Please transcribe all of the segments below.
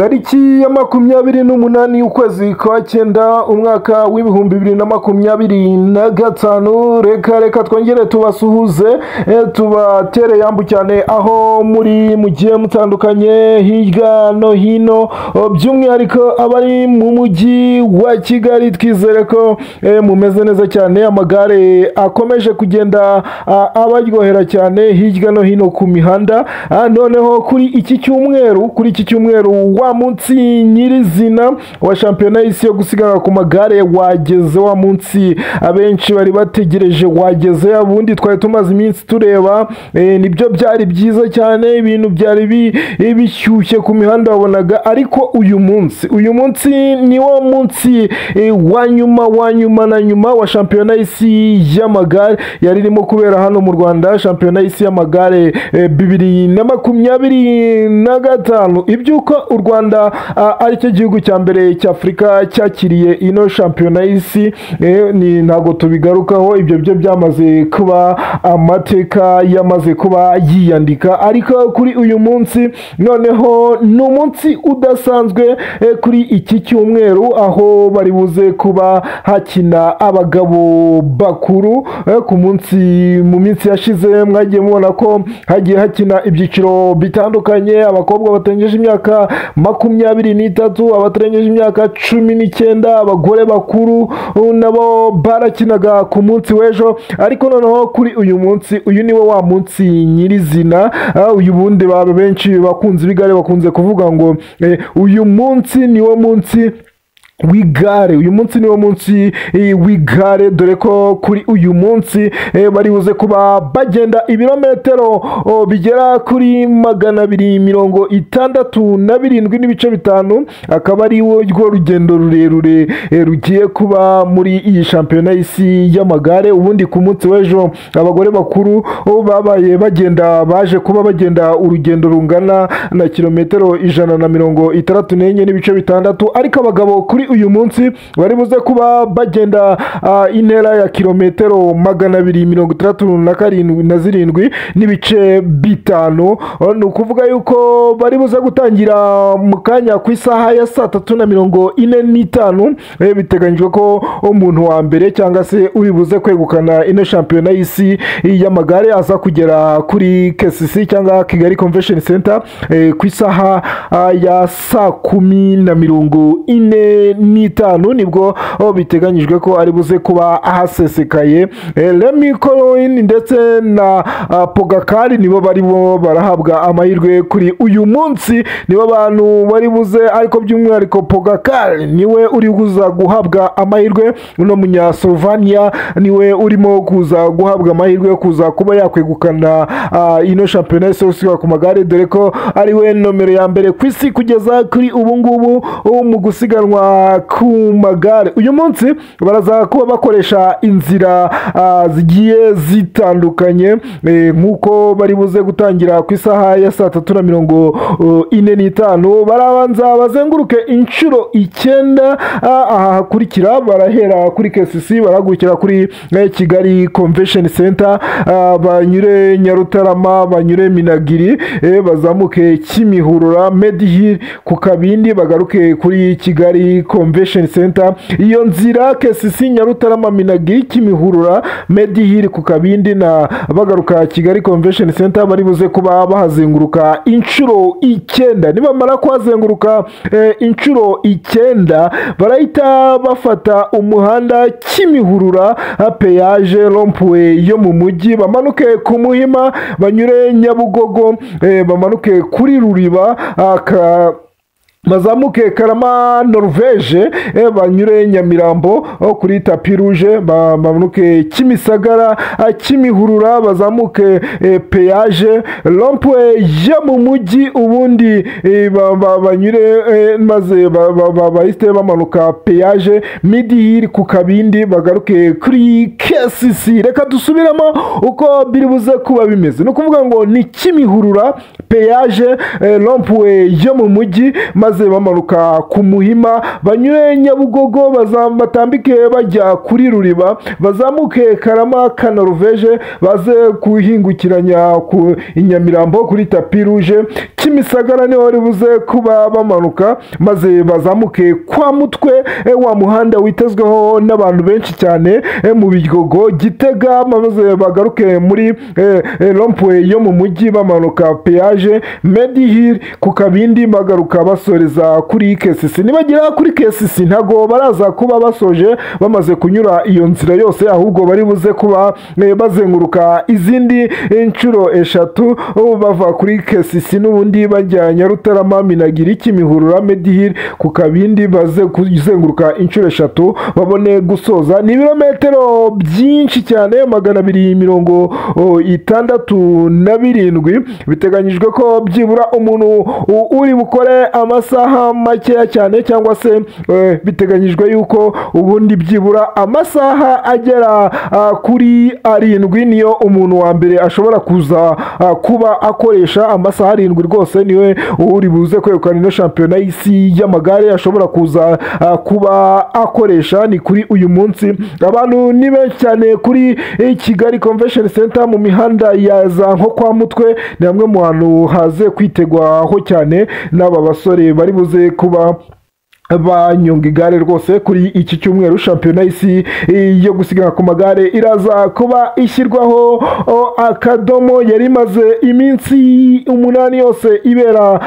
Tariki ya 28 ukwezi kwa cyenda umwaka w'ibihumbi 2025 reka twongere tubasuhuze tubatere yambu cyane aho muri mugiye mutandukanye hirya no hino by'umwihariko abari mu mujyi wa Kigali twizere ko mumeze neza cyane amagare akomeje kugenda abaryohera cyane hirya no hino ku mihanda noneho kuri iki cyumweru wa munsi nyirizina wa shampiyona y'isi yo gusiganwa ku magare wageze wa munsi abenshi bari bategereje wageze abundi twari tumaze iminsi tureba nibyo byari byiza cyane ibintu byari bishyushye ku mihanda wabonaga ariko uyu munsi niwo munsi wa nyuma wa shampiyona y'isi y'amagare yari irimo kubera hano mu Rwanda shampiyona y'isi y'amagare 2025 ibyuko u Rwanda ari cyo gihugu cya mbere cy'Afrika cyakiriye ino shampiyona y'isi ni ntago tubigarukaho ibyo byo byamaze kuba amateka yamaze kuba yiyandika ariko kuri uyu munsi noneho ni umunsi udasanzwe kuri iki cyumweru aho bari buze kuba hakina abagabo bakuru mu minsi yashize mwagiye mubona ko hagiye hakina ibyiciro bitandukanye abakobwa batengeje imyaka 23 abatarengeje imyaka 19 abagore bakuru nabo barakinaga ku munsi w'ejo ariko noneho kuri uyu munsi uyu niwe wa munsi nyirizina uyu bundi baba benshi bakunze bigare bakunze kuvuga ngo uyu munsi niwo munsi w'igare uyu munsi niwo munsi w'igare dore ko kuri uyu munsi bari buze kuba bagenda ibirometero bigera kuri 267 n'ibice bitanu akaba ari rwo rugendo rurerure rugiye kuba muri iyi shampiyona y'isi y'amagare ubundi ku munsi w'ejo abagore bakuru baje kuba bagenda urugendo rungana na kilometero 164 n'ibice bitandatu ariko abagabo kuri uyu munsi bari buze kuba bagenda intera ya kilometero 267 n'ibice bitanu ni ukuvuga yuko bari buze gutangira mu kanya ku isaha ya 3:45 biteganyijwe ko umuntu wa mbere cyangwa se uri buze kwegukana ino shampiyona y'isi y'amagare aza kugera kuri KCC cyangwa Kigali Convention Center ku isaha ya 10:45 nibwo biteganyijwe ko ari buze kuba ahasesekaye Remy Coleman ndetse na Pogacar nibo barahabwa amahirwe kuri uyu munsi nibo bantu bari buze ariko by'umwihariko Pogacar niwe uri kuza guhabwa amahirwe uno munya Slovenia niwe urimo kuza guhabwa amahirwe yo kuza kuba yakwegukana ino shampiyona y'isi ku magare dore ko ari we nomero ya mbere ku isi kugeza kuri ubu ngubu mu gusiganwa ku magare uyu munsi baraza kuba bakoresha inzira zigiye zitandukanye nk'uko bari buze gutangira ku isaha ya 3:45 barabanza bazenguruke inshuro 9 aha hakurikira barahera kuri KCC baragurukira kuri Kigali Convention Center banyure Nyarutarama banyure Minagiri bazamuke Kimihurura Medihill ku Kabindi bagaruke kuri Kigali Convention Center iyo nzira KCC Nyarutarama Minagiri Kimihurura Medihill ku Kabindi na bagaruka Kigali Convention Center bari buze kuba bahazenguruka inshuro 9 nibamara kuhazenguruka inshuro 9 barahita bafata umuhanda Kimihurura peage rompwe yo mu mujyi bamanuke ku Muhima banyure Nyabugogo bamanuke kuri Ruriba bazamuke Karama Norvege banyure Nyamirambo kuri Tapi Rouge bamanuke Kimisagara Kimihurura bazamuke peage rompwe yo mu mujyi ubundi banyure maze bahite bamanuka peage Medihill ku Kabindi bagaruke kuri KCC reka dusubiramo uko biri buze kuba bimeze no kuvuga ngo ni Kimihurura peage rompwe yo mu mujyi maze maze bamanuka ku Muhima banyure Nyabugogo batambike bajya kuri Ruriba bazamuke Karama Kanaruveje baze kuhingukiranya ku Inyamirambo kuri Tapi Rouge Kimisagara niho bari buze kuba bamanuka maze bazamuke kwa Mutwe wa muhanda witezweho n'abantu benshi cyane mu Biryogo Gitega maze bagaruke muri rompwe yo mu mujyi bamanuka Peage Medihir ku Kabindi bagaruka basoreza kuri KCC nibagera kuri KCC ntago baraza kuba basoje bamaze kunyura iyo nzira yose ahubwo bari buze kuba bazenguruka izindi inshuro eshatu bava kuri KCC n'ubundi bajya Nyarutarama Minagiri Kimihurura Medihir ku Kabindi baze kuzenguruka inshuro eshatu babone gusoza ni ibirometero byinshi cyane 267 biteganyijwe ko byibura umuntu uri bukore amasaha makeya cyane cyangwa se biteganyijwe yuko ubundi byibura amasaha agera kuri 7 niyo umuntu wa mbere ashobora kuza kuba akoresha amasaha 7 rwose niwe uri buze kwegukana ino shampiyona y'isi y'amagare ashobora kuza kuba akoresha ni kuri uyu munsi abantu ni benshi cyane kuri Kigali Convention Center mu mihanda yaza nko kwa Mutwe ni hamwe mu hantu haze kwitegwaho cyane n'aba basore bari buze kuba banyonga igare rwose kuri iki cyumweru shampiyona y'isi yo gusiganwa ku magare iraza kuba ishyirwaho akadomo yari imaze iminsi 8 yose ibera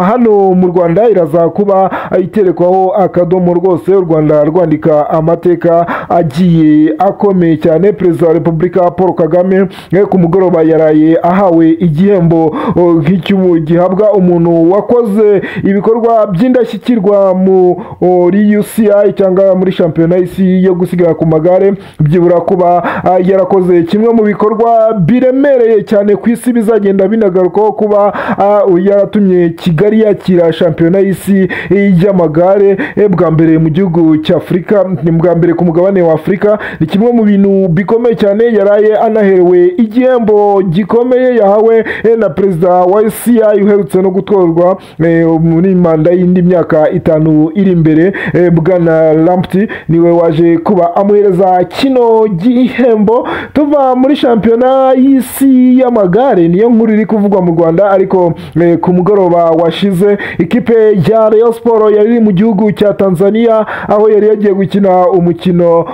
hano mu Rwanda iraza kuba iterekwaho akadomo rwose u Rwanda rwandika amateka agiye akomeye cyane Perezida wa Repubulika Paul Kagame ku mugoroba yaraye ahawe igihembo nk'icyumu gihabwa umuntu wakoze ibikorwa by'indashyikirwa muri UCI cyangwa muri shampiyona y'isi yo gusiganwa ku magare byibura kuba yarakoze kimwe mu bikorwa biremereye cyane ku isi bizagenda binagarukaho kuba yaratumye Kigali yakira shampiyona y'isi y'amagare bwa mbere mu gihugu cy'Afrika ni bwa mbere ku mugabane wa Afurika ni kimwe mu bintu bikomeye cyane yaraye anaherewe igihembo gikomeye yahawe na Perezida wa UCI uherutse no gutorwa muri manda y'indi myaka 5 iri imbere bwana Lamptey niwe waje kuba amuhereza kino gihembo tuva muri shampiyona y'isi y'amagare niyo nkuru iri kuvugwa mu Rwanda ariko ku mugoroba washize ikipe ya Rayon Sport yari mu gihugu cya Tanzania aho yari yagiye gukina umukino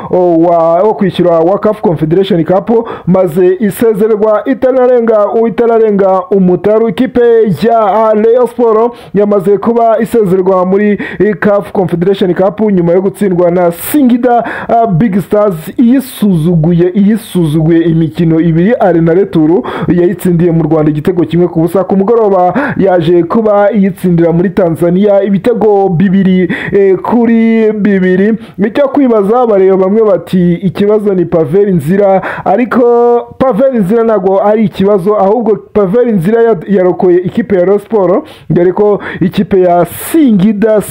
wo kwishyura wa CAF Confederation Cup maze isezererwa itararenga umutaru ikipe ya Rayon Sport yamaze kuba isezererwa muri CAF Confederation Cup nyuma yo gutsindwa na Singida Big Stars iyisuzuguye imikino 2 Arena Retour yayitsindiye mu Rwanda igitego kimwe ku busa ku mugoroba yaje kuba yitsindira muri Tanzania ibitego 2-2 nicyo kwibaza bareba bamwe bati ikibazo ni Pavel Nzira ariko Pavel Nzira nago ari ikibazo ahubwo Pavel Nzira yarokoye ikipe ya Rayon Sport dore ko ikipe ya Singida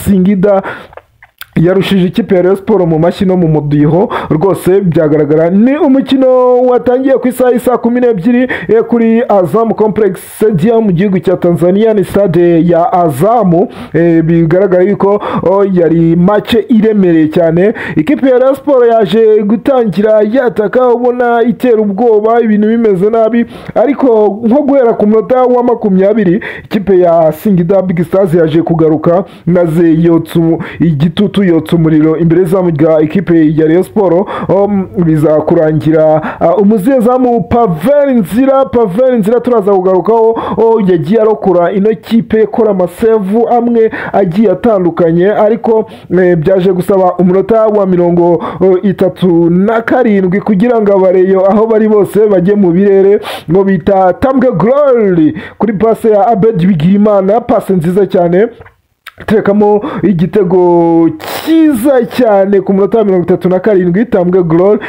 yarushije ikipe ya Rayon Sport mu mashyi no mu mudiho rwose byagaragara ni umukino watangiye ku isaha 12 kuri Azam Complex Stadium mu gihugu cya Tanzania ni stade ya Azam bigaragara yuko yari match iremereye cyane ikipe ya Rayon Sport yaje gutangira yataka ubona itera ubwoba ibintu bimeze nabi ariko nko guhera ku munota wa 20 ikipe ya Singida Big Stars yaje kugaruka maze igitutu yotsa umuriro imbere zamujya ikipe ya Rayon Sport biza kurangira umuzezamu Pavel Nzira turaza kugarukaho yagiye arokora ino kipe kora amasevu amwe agiye atandukanye ariko byaje gusaba umunota wa 37 kugira ngo abareyo aho bari bose bajye mu birere ngo bita Tambwe Glory kuri passe ya Abed Bigirimana passe nziza cyane terekamo igitego cyiza cyane ku munota 37 Tambwe Glory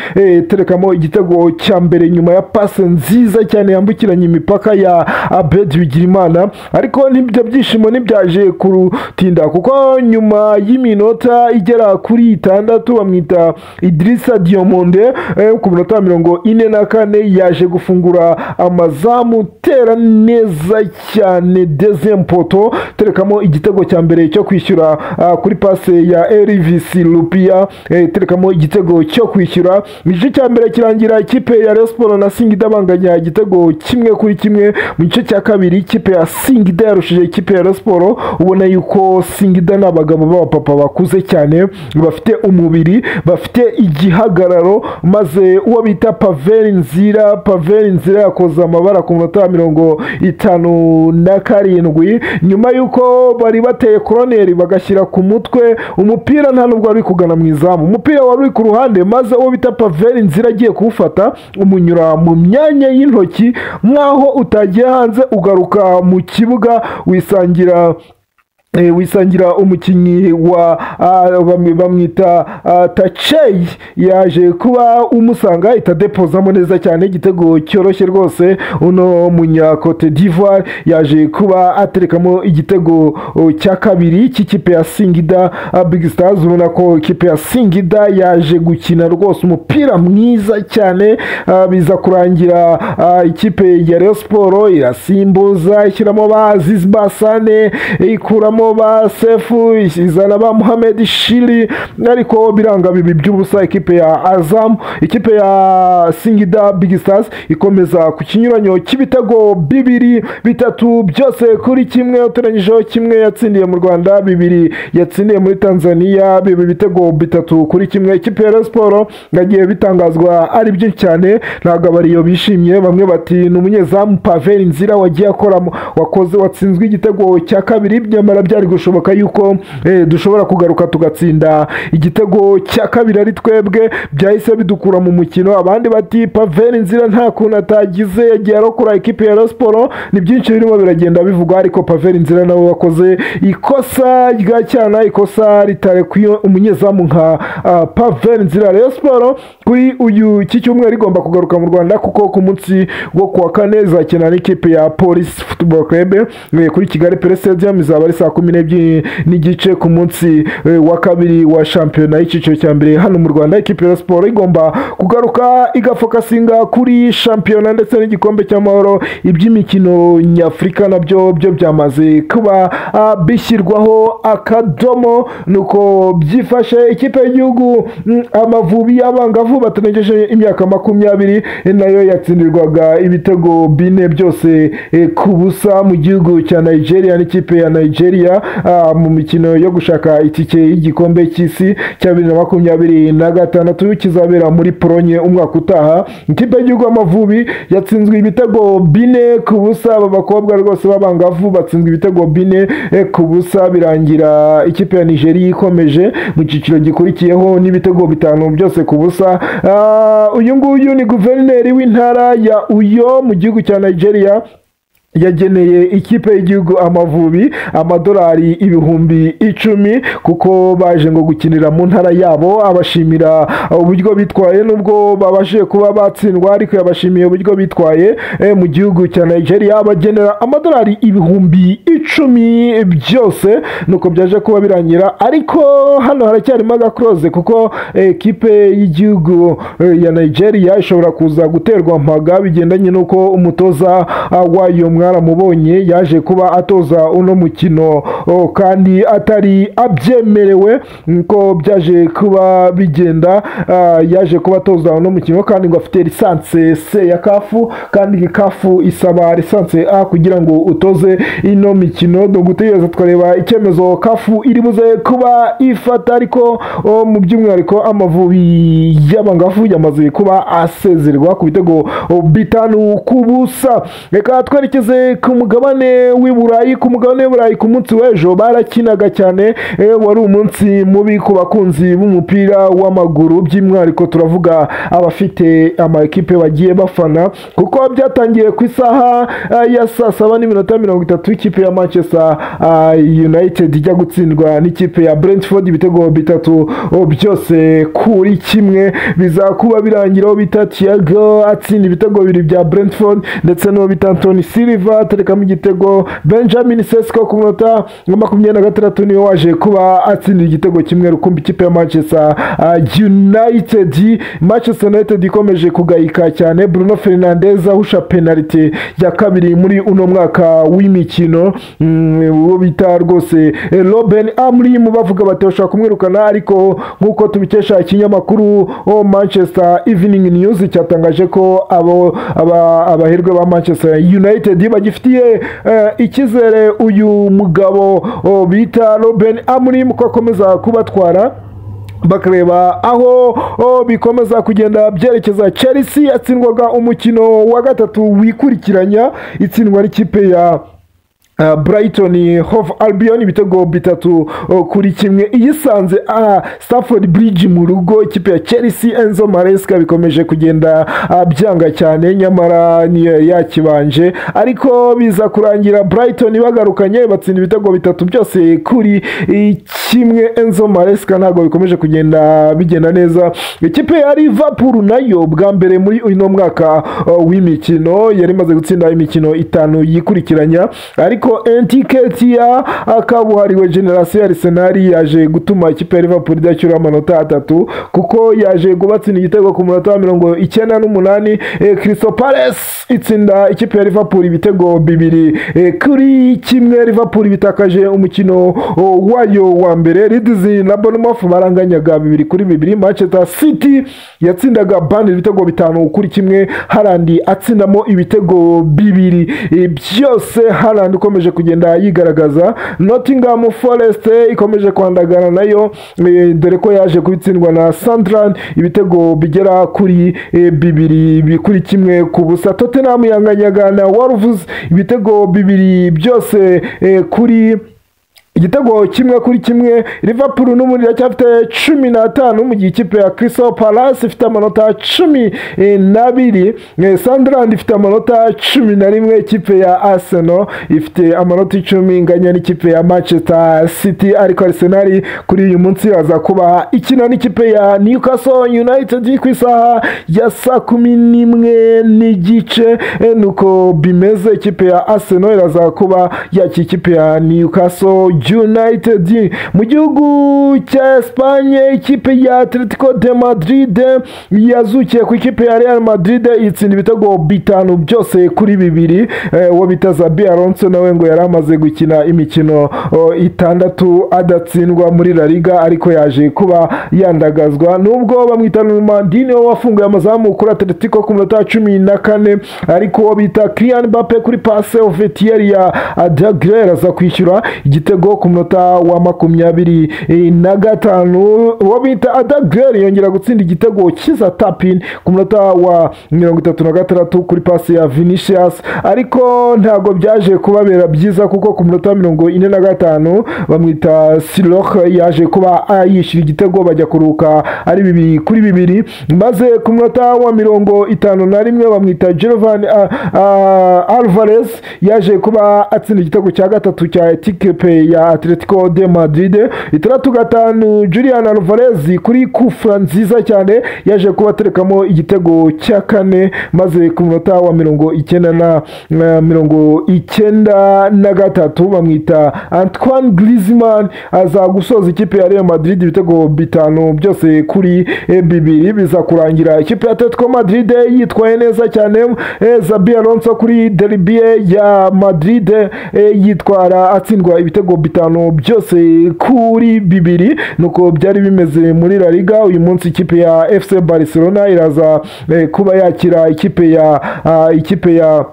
terekamo igitego cya mbere nyuma ya passe nziza cyane yambukiranye imipaka ya Abed Bigirimana ariko nibyo byishimo nibyaje kurutinda kuko nyuma y'iminota igera kuri 6 bamwita Idrissa Diamonde ku munota 44 yaje gufungura amazamu tera neza cyane deuxième poteau terekamo igitego cya mbere mbere cyo kwishyura kuri pase ya Elvis Lupia iterekamo igitego cyo kwishyura. Mu gice cya mbere kirangira ikipe ya Rayon Sports na Singida banganya igitego 1-1. Mu gice cya kabiri ikipe ya Singida yarushije ikipe ya Rayon Sports, ubona yuko Singida n'abagabo b'abapapa bakuze cyane bafite umubiri, bafite igihagararo, maze uwo bita Pavel Nzira yakoze amabara ku minota 57 nyuma yuko bari bateye koroneri bagashyira ku mutwe umupira, nta nubwo wari kugana mu izamu, umupira wari uri ku ruhande, maze uwo bita Pavel Nzira agiye kuwufata umunyura mu myanya y'intoki nk'aho utagiye hanze ugaruka mu kibuga wisangira umukinnyi wa bamwita Tachei, yaje kuba umusanga itadepozamo neza cyane igitego cyoroshye rwose. Uno munya Cote d'Ivoire yaje kuba aterekamo igitego cya kabiri cy'ikipe ya Singida Big Stars. Ubona ko ikipe ya Singida yaje gukina rwose umupira mwiza cyane, biza kurangira ikipe ya Rayon Sports irasimbuza ishyiramo ba Aziz Basane, ikuramo ba Sefu, izana ba Mohamed Shili, ariko biranga bibi by'ubusa. Ikipe ya Azam, ikipe ya Singida Big Stars ikomeza ku kinyuranyo cy'ibitego 2-3 byose kuri kimwe, uteranyijeho kimwe yatsindiye mu Rwanda, 2 yatsindiye muri Tanzania, 2 bitego 3-1. Ikipe ya Rayon Sports ngagiye bitangazwa ari byinshi cyane, ntabwo abariyo bishimye. Bamwe bati ni umunyezamu Pavel Nzira wagiye akoramo watsinzwe igitego cya kabiri, nyamara byari gushoboka yuko dushobora kugaruka tugatsinda igitego cya kabiri ari twebwe, byahise bidukura mu mukino. Abandi bati Pavel Nzira nta kuntu atagize, yagiye arokora ikipe ya Rayon Sports. Ni byinshi birimo biragenda bivugwa, ariko Pavel Nzira nawe wakoze ikosa rya cyana, ikosa ritarekuye umunyezamu nka Pavel Nzira. Rayon Sports kuri iki cyumweru igomba kugaruka mu Rwanda, kuko ku munsi wo kuwa kane izakina n'ikipe ya Police Football Club kuri Kigali Pele Stadium, izaba ari saa 12:30 ku munsi wa kabiri wa shampiyona y'icyiciro cya mbere hano mu Rwanda. Ikipe ya Sport igomba kugaruka igafokasinga kuri shampiyona ndetse n'igikombe cy'amahoro. Iby'imikino nyafurika nabyo byamaze kuba bishyirwaho akadomo, nuko byifashe. Ikipe y'igihugu Amavubi y'abangavu batanegeje imyaka 20 nayo yatsindirwaga ibitego 4 byose ku busa mu gihugu cya Nigeria n'ikipe ya Nigeria mu mikino yo gushaka itike y'igikombe cy'isi cya 2026 kizabera muri Polonye umwaka utaha. Ikipe y'igihugu Amavubi yatsinzwe ibitego 4 ku busa, abakobwa rwose b'abangavu batsinzwe ibitego 4 ku busa, birangira ikipe ya Nigeria ikomeje mu cyiciro gikurikiyeho n'ibitego 5 byose ku busa. Uyu nguyu ni guverineri w'intara ya Uyo mu gihugu cya Nigeria, yageneye ikipe y'igihugu Amavubi amadolari 10,000 kuko baje ngo gukinira mu ntara yabo. Abashimira uburyo bitwaye, nubwo babashije kuba batsindwa, ariko yabashimiye uburyo bitwaye mu gihugu cya Nigeria, abagenera amadolari 10,000 byose. Nuko byaje kuba birangira, ariko hano haracyarimo agakroze, kuko ikipe y'igihugu ya Nigeria ishobora kuza guterwa mpaga bigendanye nuko umutoza wayo mwaramubonye yaje kuba atoza uno mukino kandi atari abyemerewe, nko byaje kuba bigenda. Yaje kuba atoza uno mukino kandi ngo afite lisanse C ya kafu, kandi kafu isaba lisanse A kugira ngo utoze ino mikino. No gutegereza twareba icyemezo kafu iri buze kuba ifata, ariko mu by'umwihariko Amavubi y'abangavu yamaze kuba asezerwa ku bitego 5 ku busa. Reka twerekeze ku mugabane w'i Burayi. Ku mugabane w'i Burayi ku munsi w'ejo barakinaga cyane, wari umunsi mubi ku bakunzi b'umupira w'amaguru, by'umwihariko turavuga abafite amakipe bagiye bafana, kuko byatangiye ku isaha ya saa 7:30 ikipe ya Manchester United ijya gutsindwa n'ikipe ya Brentford ibitego 3 byose kuri kimwe. Biza kuba birangiraho bita Thiago atsinda ibitego 2 bya Brentford, ndetse no bita Anthony Silva Silva aterekamo igitego. Benjamin Sesko ku munota 26 niwe waje kuba atsindira igitego kimwe rukumbi ikipe ya Manchester United. Manchester United ikomeje kugayika cyane. Bruno Fernandes ahusha penalty ya kabiri muri uno mwaka w'imikino, uwo bita rwose Ruben Amorim bavuga bati bashaka kumwirukana, ariko nkuko tubikesha ikinyamakuru Manchester Evening News cyatangaje ko abaherwe ba Manchester United bagifitiye ikizere uyu mugabo bita Ruben Amorim ko akomeza kubatwara, bakareba aho bikomeza kugenda byerekeza. Chelsea yatsindwaga umukino wa gatatu wikurikiranya, itsindwa n'ikipe ya Brighton Hove Albion ibitego 3-1. iyisanze Stamford Bridge mu rugo ikipe ya Chelsea. Enzo Maresca bikomeje kugenda byanga cyane, nyamara yakibanje, ariko biza kurangira Brighton bagarukanye batsinda ibitego 3 byose kuri kimwe. Enzo Maresca ntago bikomeje kugenda bigenda neza. Ikipe ya Liverpool nayo bwa mbere muri uno mwaka w'imikino yari maze gutsinda imikino 5 yikurikiranya, ariko etiketi ya kabuhariwe Generation Arsenal yaje gutuma ikipe ya Liverpool idacyura amanota 3, kuko yaje gubatsinda igitego ku munota 98. Crystal Palace itsinda ikipe ya Liverpool ibitego 2-1. Liverpool bitakaje umukino wayo wa mbere. Leeds na Bournemouth baranganyaga 2-2. Manchester City yatsindaga Burnley ibitego 5-1. Haaland atsindamo ibitego 2 byose. Haaland ukomeje kugenda yigaragaza. Nottingham Forest ikomeje kwandagana nayo, dore ko yaje kubitsindwa na Sunderland ibitego bigera kuri 2-1 ku busa. Tottenham yanganyaga na Wolves ibitego 2 byose kuri igitego 1-1. Liverpool n'ubundi yacyafite 15 mu gihe ikipe ya Crystal Palace ifite amanota 12. Sunderland ifite amanota 11. Ikipe ya Arsenal ifite amanota 10 inganya n'ikipe ya Manchester City, ariko Arsenal kuri uyu munsi aza kuba ikina n'ikipe ya Newcastle United ku isaha ya 11:30. Nuko bimeze. Ikipe ya Arsenal iraza kuba yakira ikipe ya Newcastle United. Mu gihugu cya Espagne ikipe ya Atletico de Madrid yazukiye ku ikipe ya Real Madrid itsinda ibitego 5 byose kuri 2. Wo bita Xabi Alonso nawe ngo yaramaze gukina imikino 6 adatsindwa muri La Liga, ariko yaje kuba yandagazwa, nubwo bamwita Normandinho wafunguye amazamu kuri Atletico ku munota 14, ariko wo bita Kylian Mbappe kuri passe ovetiere ya Adagre aza kwishyura igitego ku munota wa 25. Wo bita Adagre yongera gutsinda igitego kiza tapin ku munota wa 36 kuri passe ya Vinicius, ariko ntago byaje kubabera byiza, kuko ku munota 45 bamwita Siloch yaje kuba yishyura igitego bajya kuruka ari 2-2. maze ku munota wa 51 bamwita Giovanni Alvarez yaje kuba atsinda igitego cya gatatu cya equipe ya Atletico de Madrid. 3-5 Julian Alvarez kuri kufra nziza cyane yaje kuba aterekamo igitego cya 4, maze ku munota wa 93 bamwita Antoine Griezmann aza gusoza ikipe ya Real Madrid ibitego 5 byose kuri 2. biza kurangira ikipe ya Atletico Madrid yitwaye neza cyane. Xabi Alonso kuri derby ya Madrid yitwara atsindwa ibitego 5 byose kuri 2. nuko byari bimeze muri La Liga. Uyu munsi ikipe ya FC Barcelona iraza kuba yakira ikipe ya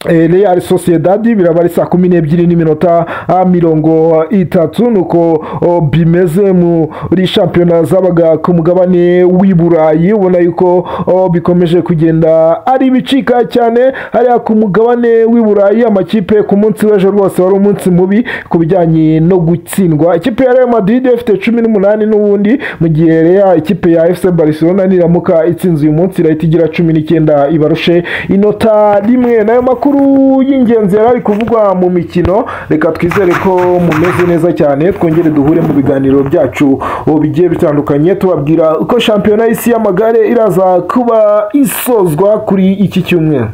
Real Sociedad biraba ari 12:30. nuko bimeze muri shampiyona zabaga ku mugabane w'i Burayi. ubona yuko bikomeje kugenda ari bicika cyane hariya ku mugabane w'i Burayi. amakipe ku munsi w'ejo rwose wari umunsi mubi ku bijyanye no gutsindwa. Ikipe ya Real Madrid ifite 18 n'ubundi, mu gihe Real ikipe ya FC Barcelona niramuka itsinze uyu munsi irahita igira 19 ibarushe inota rimwe. nayo makuru y'ingenzi yari kuvugwa mu mikino, reka twizere ko mumeze neza cyane. twongere duhure mu biganiro byacu bigiye bitandukanye tubabwira uko shampiyona y'isi y'amagare iraza kuba isozwa kuri iki cyumweru.